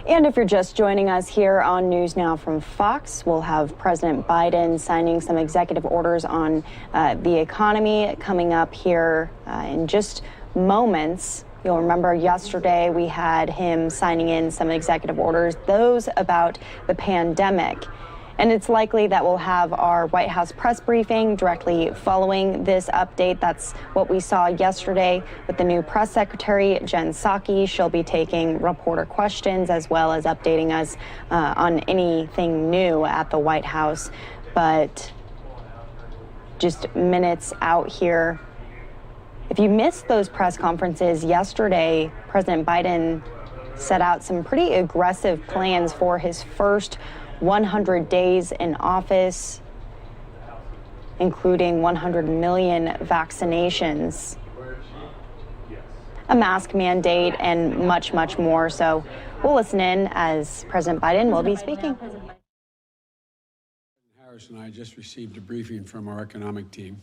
And if you're just joining us here on News Now from Fox, we'll have President Biden signing some executive orders on the economy coming up here in just moments. You'll remember yesterday we had him signing in some executive orders, those about the pandemic. And it's likely that we'll have our White House press briefing directly following this update. That's what we saw yesterday with the new press secretary, Jen Psaki. She'll be taking reporter questions as well as updating us on anything new at the White House. But just minutes out here. If you missed those press conferences yesterday, President Biden set out some pretty aggressive plans for his first 100 days in office, including 100 million vaccinations, a mask mandate, and much, much more. So we'll listen in as President Biden will be speaking. Harris and I just received a briefing from our economic team,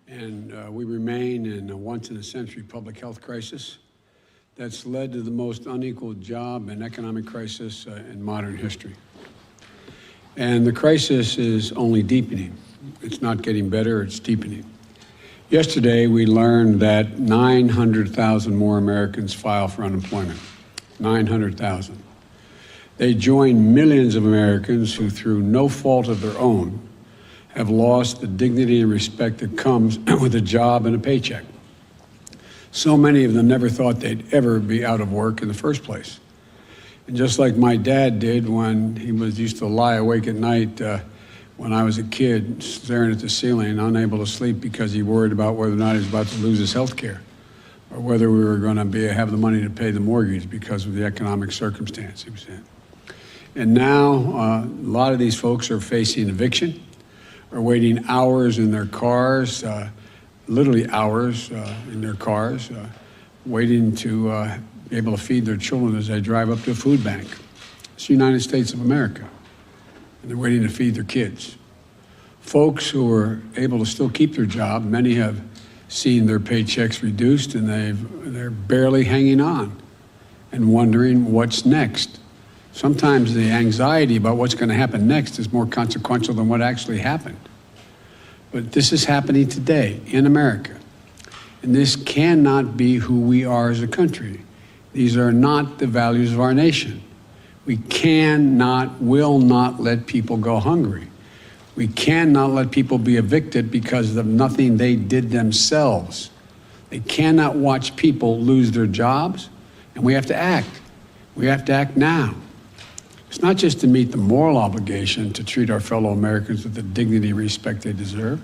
and we remain in a once-in-a-century public health crisis that's led to the most unequal job and economic crisis in modern history. And the crisis is only deepening. It's not getting better, it's deepening. Yesterday, we learned that 900,000 more Americans file for unemployment. 900,000. They join millions of Americans who, through no fault of their own, have lost the dignity and respect that comes with a job and a paycheck. So many of them never thought they'd ever be out of work in the first place. And just like my dad did when he used to lie awake at night when I was a kid, staring at the ceiling, unable to sleep because he worried about whether or not he was about to lose his health care or whether we were going to have the money to pay the mortgage because of the economic circumstance he was in. And now a lot of these folks are facing eviction, are waiting hours in their cars, literally hours in their cars, waiting to be able to feed their children as they drive up to a food bank. It's the United States of America, and they're waiting to feed their kids. Folks who are able to still keep their job, many have seen their paychecks reduced, and they're barely hanging on and wondering what's next. Sometimes the anxiety about what's going to happen next is more consequential than what actually happened. But this is happening today in America, and this cannot be who we are as a country. These are not the values of our nation. We will not let people go hungry. We cannot let people be evicted because of nothing they did themselves. They cannot watch people lose their jobs, and we have to act. We have to act now. It's not just to meet the moral obligation to treat our fellow Americans with the dignity and respect they deserve.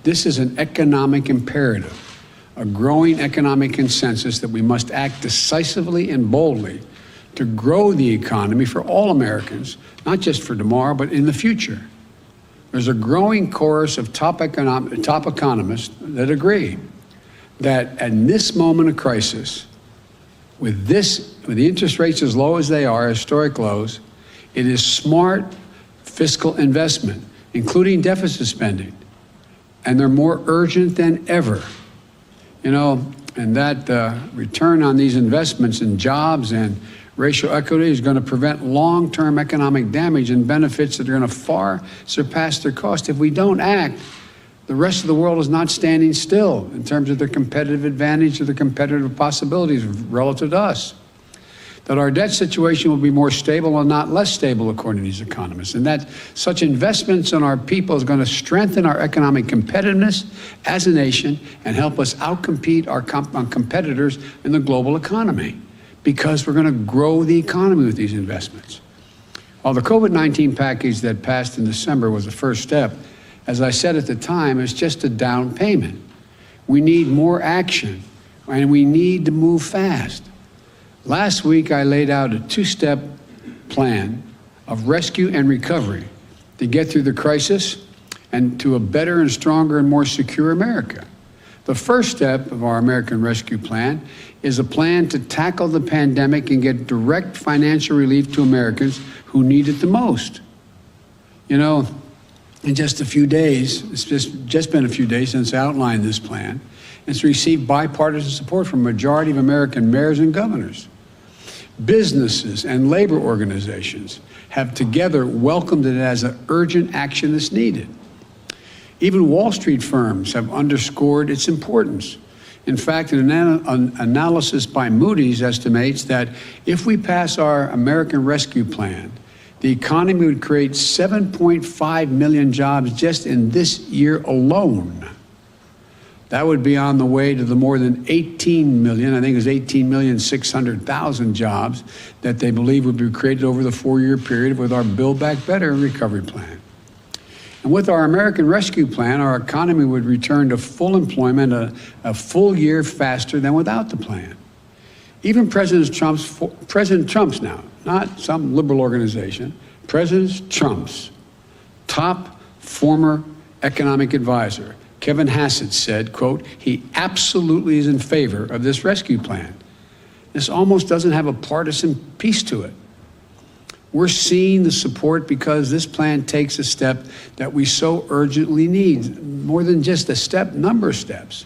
This is an economic imperative. A growing economic consensus that we must act decisively and boldly to grow the economy for all Americans, not just for tomorrow, but in the future. There's a growing chorus of top economists that agree that at this moment of crisis, with the interest rates as low as they are, historic lows, it is smart fiscal investment, including deficit spending, and they're more urgent than ever. You know, and that return on these investments in jobs and racial equity is going to prevent long-term economic damage and benefits that are going to far surpass their cost. If we don't act, the rest of the world is not standing still in terms of their competitive advantage or the competitive possibilities relative to us. That our debt situation will be more stable and not less stable, according to these economists, and that such investments in our people is going to strengthen our economic competitiveness as a nation and help us outcompete our competitors in the global economy, because we're going to grow the economy with these investments. While the COVID-19 package that passed in December was the first step, as I said at the time, it's just a down payment. We need more action, and we need to move fast. Last week, I laid out a two-step plan of rescue and recovery to get through the crisis and to a better and stronger and more secure America. The first step of our American Rescue Plan is a plan to tackle the pandemic and get direct financial relief to Americans who need it the most. You know, in just a few days, it's just been a few days since I outlined this plan. It's received bipartisan support from a majority of American mayors and governors. Businesses and labor organizations have together welcomed it as an urgent action that's needed. Even Wall Street firms have underscored its importance. In fact, an analysis by Moody's estimates that if we pass our American Rescue Plan, the economy would create 7.5 million jobs just in this year alone. That would be on the way to the more than 18 million, I think it was 18,600,000 jobs that they believe would be created over the 4-year period with our Build Back Better recovery plan. And with our American Rescue Plan, our economy would return to full employment a full year faster than without the plan. Even President Trump's now, not some liberal organization, President Trump's top former economic advisor, Kevin Hassett, said, quote, he absolutely is in favor of this rescue plan. This almost doesn't have a partisan piece to it. We're seeing the support because this plan takes a step that we so urgently need, more than just a step, number of steps.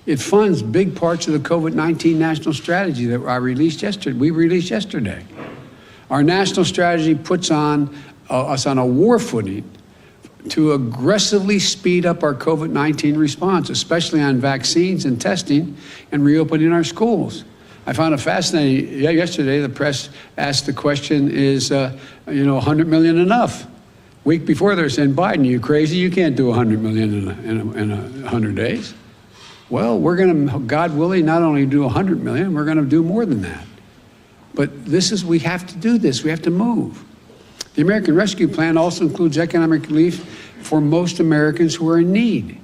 It funds big parts of the COVID-19 national strategy that we released yesterday. Our national strategy puts us on a war footing to aggressively speed up our COVID-19 response, especially on vaccines and testing and reopening our schools. I found it fascinating. Yesterday, the press asked the question, is 100 million enough? Week before, they're saying, Biden, you crazy? You can't do 100 million in 100 days. Well, we're going to, God willing, not only do 100 million, we're going to do more than that. But we have to do this. We have to move. The American Rescue Plan also includes economic relief for most Americans who are in need.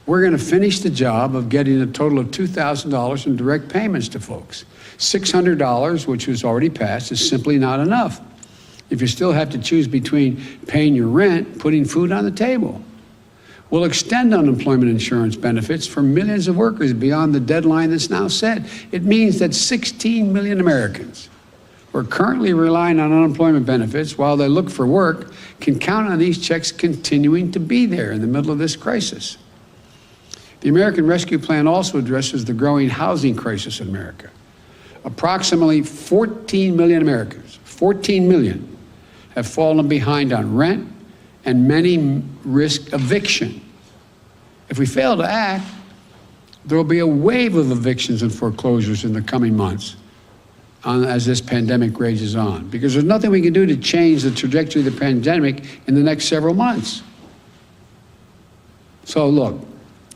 We're going to finish the job of getting a total of $2,000 in direct payments to folks. $600, which was already passed, is simply not enough if you still have to choose between paying your rent, putting food on the table. We'll extend unemployment insurance benefits for millions of workers beyond the deadline that's now set. It means that 16 million Americans who are currently relying on unemployment benefits while they look for work can count on these checks continuing to be there in the middle of this crisis. The American Rescue Plan also addresses the growing housing crisis in America. Approximately 14 million Americans, 14 million, have fallen behind on rent, and many risk eviction. If we fail to act, there will be a wave of evictions and foreclosures in the coming months as this pandemic rages on, because there's nothing we can do to change the trajectory of the pandemic in the next several months. So look,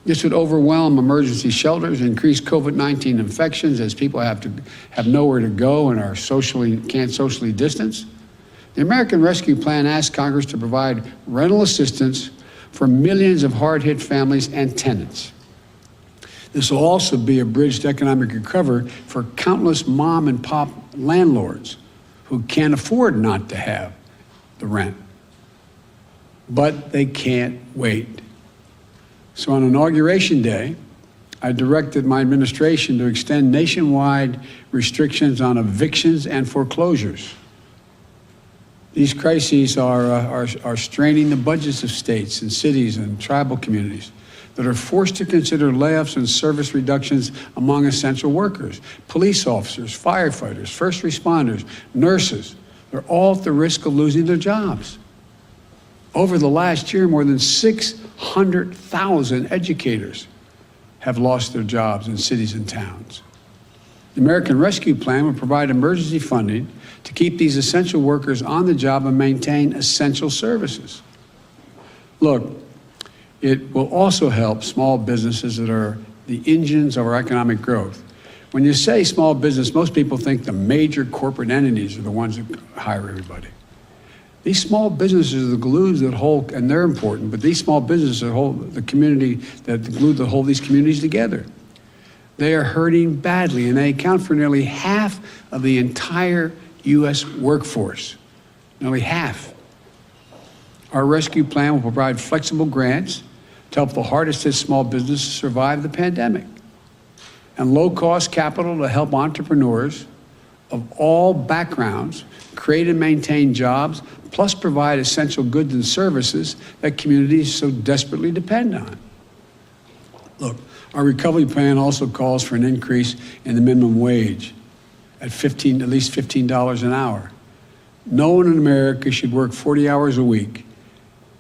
this would overwhelm emergency shelters, increase COVID-19 infections as people have nowhere to go and can't socially distance. The American Rescue Plan asks Congress to provide rental assistance for millions of hard-hit families and tenants. This will also be a bridge to economic recovery for countless mom and pop landlords who can't afford not to have the rent. But they can't wait. So on Inauguration Day, I directed my administration to extend nationwide restrictions on evictions and foreclosures. These crises are straining the budgets of states and cities and tribal communities that are forced to consider layoffs and service reductions among essential workers. Police officers, firefighters, first responders, nurses, they're all at the risk of losing their jobs. Over the last year, more than 600,000 educators have lost their jobs in cities and towns. The American Rescue Plan will provide emergency funding to keep these essential workers on the job and maintain essential services. Look, it will also help small businesses that are the engines of our economic growth. When you say small business, most people think the major corporate entities are the ones that hire everybody. These small businesses are the glues that hold, and they're important, but these small businesses hold the community, the glue that hold these communities together. They are hurting badly, and they account for nearly half of the entire U.S. workforce, nearly half. Our rescue plan will provide flexible grants to help the hardest hit small businesses survive the pandemic, and low-cost capital to help entrepreneurs of all backgrounds create and maintain jobs, plus provide essential goods and services that communities so desperately depend on. Look, our recovery plan also calls for an increase in the minimum wage, at least $15 an hour. No one in America should work 40 hours a week,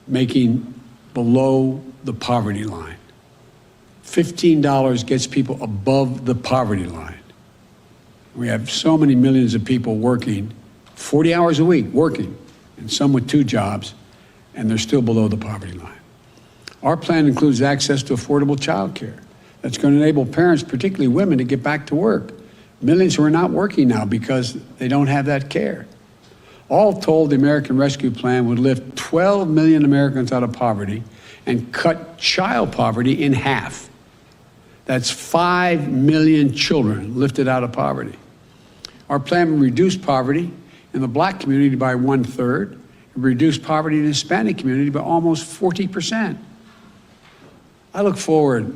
making below the poverty line. $15 gets people above the poverty line. We have so many millions of people working 40 hours a week, working, and some with 2 jobs, and they're still below the poverty line. Our plan includes access to affordable child care. That's going to enable parents, particularly women, to get back to work. Millions who are not working now because they don't have that care. All told, the American Rescue Plan would lift 12 million Americans out of poverty and cut child poverty in half. That's 5 million children lifted out of poverty. Our plan will reduce poverty in the Black community by 1/3, and reduce poverty in the Hispanic community by almost 40%. I look forward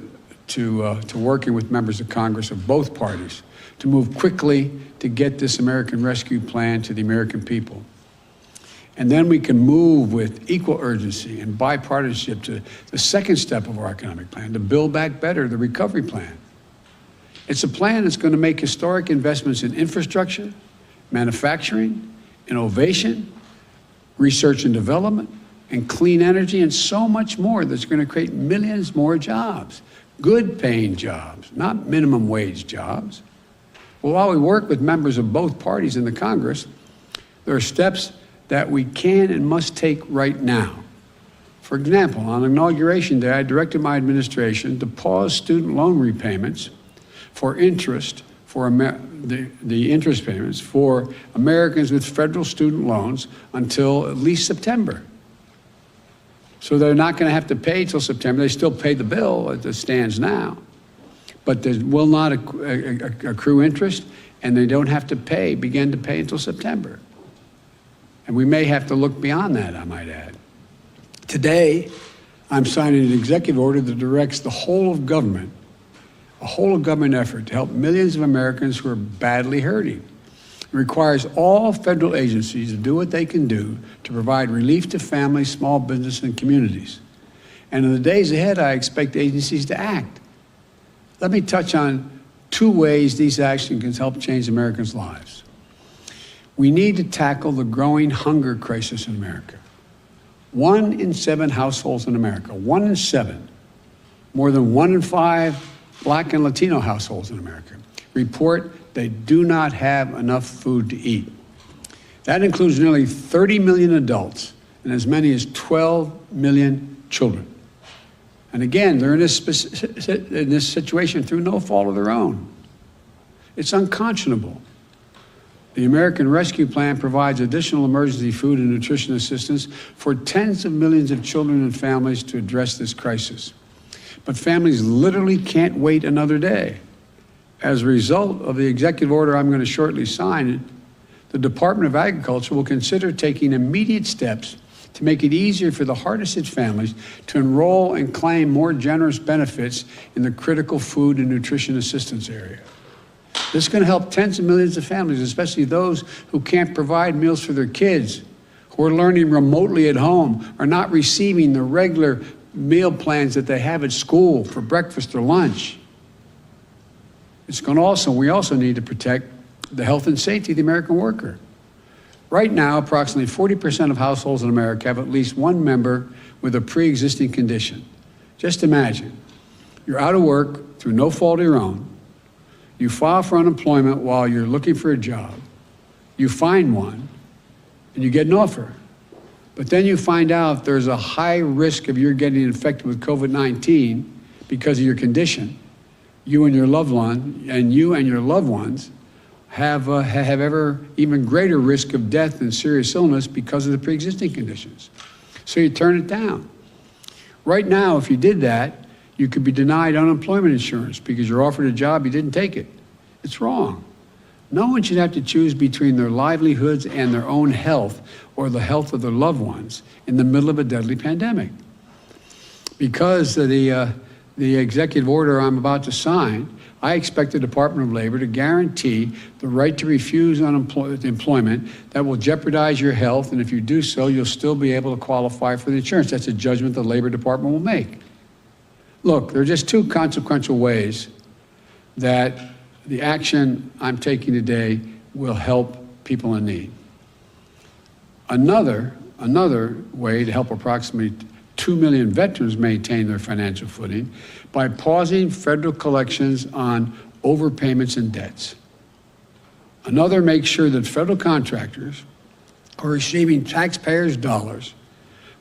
to working with members of Congress of both parties to move quickly to get this American Rescue Plan to the American people. And then we can move with equal urgency and bipartisanship to the second step of our economic plan, to Build Back Better, the recovery plan. It's a plan that's going to make historic investments in infrastructure, manufacturing, innovation, research and development, and clean energy, and so much more that's going to create millions more jobs, good paying jobs, not minimum wage jobs. Well, while we work with members of both parties in the Congress, there are steps that we can and must take right now. For example, on Inauguration Day, I directed my administration to pause student loan repayments for interest, the interest payments for Americans with federal student loans until at least September. So they're not going to have to pay till September. They still pay the bill as it stands now, but they will not accrue interest, and they don't have to begin to pay until September. And we may have to look beyond that, I might add. Today, I'm signing an executive order that directs the whole of government, a whole of government effort to help millions of Americans who are badly hurting. It requires all federal agencies to do what they can do to provide relief to families, small business, and communities. And in the days ahead, I expect agencies to act. Let me touch on 2 ways these actions can help change Americans' lives. We need to tackle the growing hunger crisis in America. 1 in 7 households in America, 1 in 7, more than 1 in 5 Black and Latino households in America, report they do not have enough food to eat. That includes nearly 30 million adults and as many as 12 million children. And again, they're in this situation through no fault of their own. It's unconscionable. The American Rescue Plan provides additional emergency food and nutrition assistance for tens of millions of children and families to address this crisis. But families literally can't wait another day. As a result of the executive order I'm going to shortly sign, the Department of Agriculture will consider taking immediate steps to make it easier for the hardest hit families to enroll and claim more generous benefits in the critical food and nutrition assistance area. This is going to help tens of millions of families, especially those who can't provide meals for their kids, who are learning remotely at home, are not receiving the regular meal plans that they have at school for breakfast or lunch. We also need to protect the health and safety of the American worker. Right now, approximately 40% of households in America have at least one member with a pre-existing condition. Just imagine, you're out of work through no fault of your own. You file for unemployment while you're looking for a job. You find one, and you get an offer. But then you find out there's a high risk of you getting infected with COVID-19 because of your condition. You and your loved ones have even greater risk of death and serious illness because of the pre-existing conditions. So you turn it down. Right now, if you did that, you could be denied unemployment insurance because you're offered a job, you didn't take it. It's wrong. No one should have to choose between their livelihoods and their own health or the health of their loved ones in the middle of a deadly pandemic. Because of the executive order I'm about to sign, I expect the Department of Labor to guarantee the right to refuse employment that will jeopardize your health, and if you do so, you'll still be able to qualify for the insurance. That's a judgment the Labor Department will make. Look, there are just 2 consequential ways that the action I'm taking today will help people in need. Another way to help approximately 2 million veterans maintain their financial footing by pausing federal collections on overpayments and debts. Another makes sure that federal contractors are receiving taxpayers' dollars,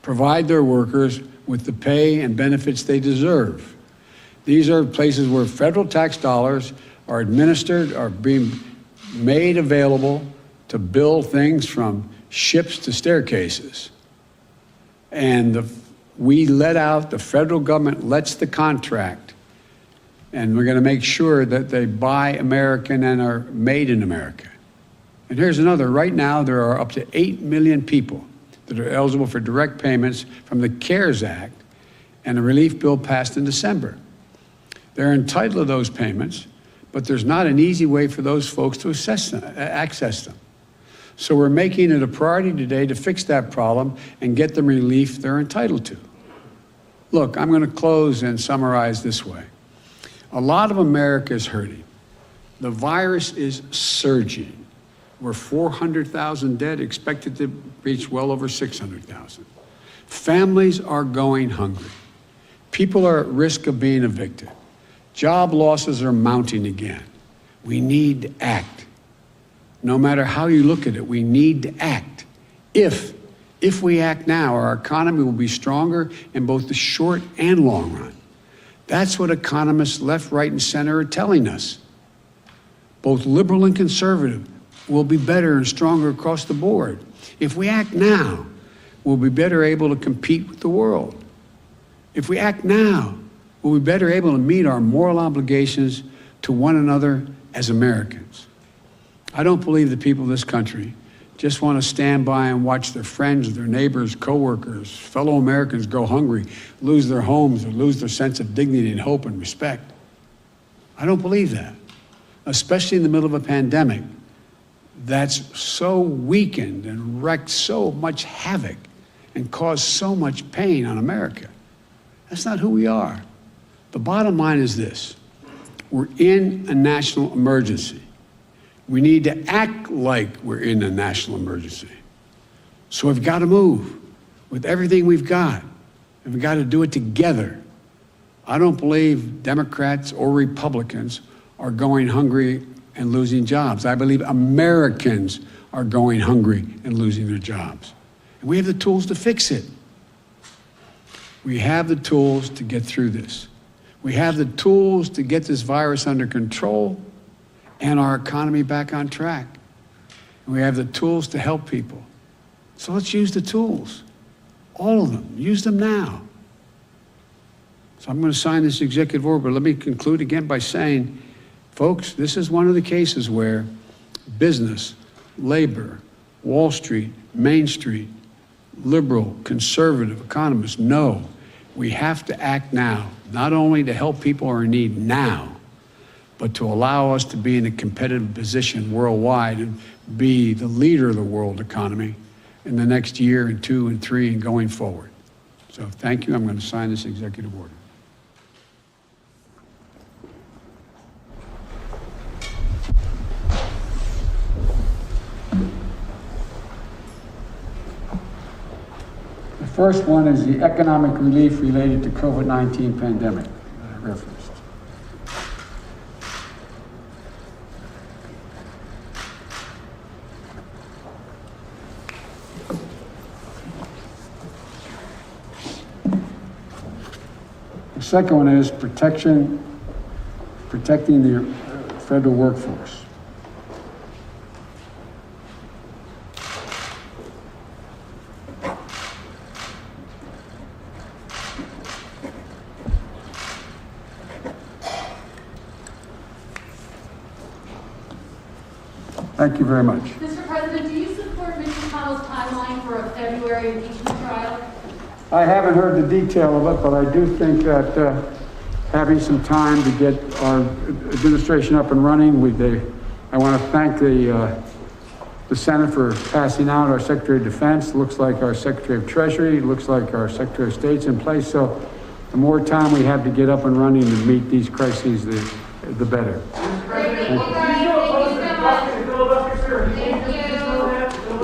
provide their workers with the pay and benefits they deserve. These are places where federal tax dollars are administered, are being made available to build things from ships to staircases. And the federal government lets the contract, and we're going to make sure that they buy American and are made in America. And here's another. Right now, there are up to 8 million people that are eligible for direct payments from the CARES Act and a relief bill passed in December. They're entitled to those payments, but there's not an easy way for those folks to access them. So we're making it a priority today to fix that problem and get them relief they're entitled to. Look, I'm going to close and summarize this way. A lot of America is hurting. The virus is surging. We're 400,000 dead, expected to reach well over 600,000. Families are going hungry. People are at risk of being evicted. Job losses are mounting again. We need to act. No matter how you look at it, we need to act. If we act now, our economy will be stronger in both the short and long run. That's what economists left, right, and center are telling us. Both liberal and conservative will be better and stronger across the board. If we act now, we'll be better able to compete with the world. If we act now, we'll be better able to meet our moral obligations to one another as Americans. I don't believe the people of this country just want to stand by and watch their friends, their neighbors, coworkers, fellow Americans go hungry, lose their homes, or lose their sense of dignity and hope and respect. I don't believe that, especially in the middle of a pandemic that's so weakened and wreaked so much havoc and caused so much pain on America. That's not who we are. The bottom line is this: we're in a national emergency. We need to act like we're in a national emergency. So we've got to move with everything we've got, and we've got to do it together. I don't believe Democrats or Republicans are going hungry and losing jobs. I believe Americans are going hungry and losing their jobs. And we have the tools to fix it. We have the tools to get through this. We have the tools to get this virus under control and our economy back on track. And we have the tools to help people. So let's use the tools, all of them. Use them now. So I'm going to sign this executive order, but let me conclude again by saying, folks, this is one of the cases where business, labor, Wall Street, Main Street, liberal, conservative economists know we have to act now, not only to help people who are in need now, but to allow us to be in a competitive position worldwide and be the leader of the world economy in the next year and 2 and 3 and going forward. So thank you. I'm going to sign this executive order. The first one is the economic relief related to COVID-19 pandemic that I referenced. The second one is protecting the federal workforce. Thank you very much. Mr. President, do you support Mitch McConnell's timeline for a February impeachment trial? I haven't heard the detail of it, but I do think that having some time to get our administration up and running, I want to thank the Senate for passing out our Secretary of Defense. Looks like our Secretary of Treasury, looks like our Secretary of State's in place. So the more time we have to get up and running to meet these crises, the better. Thank you.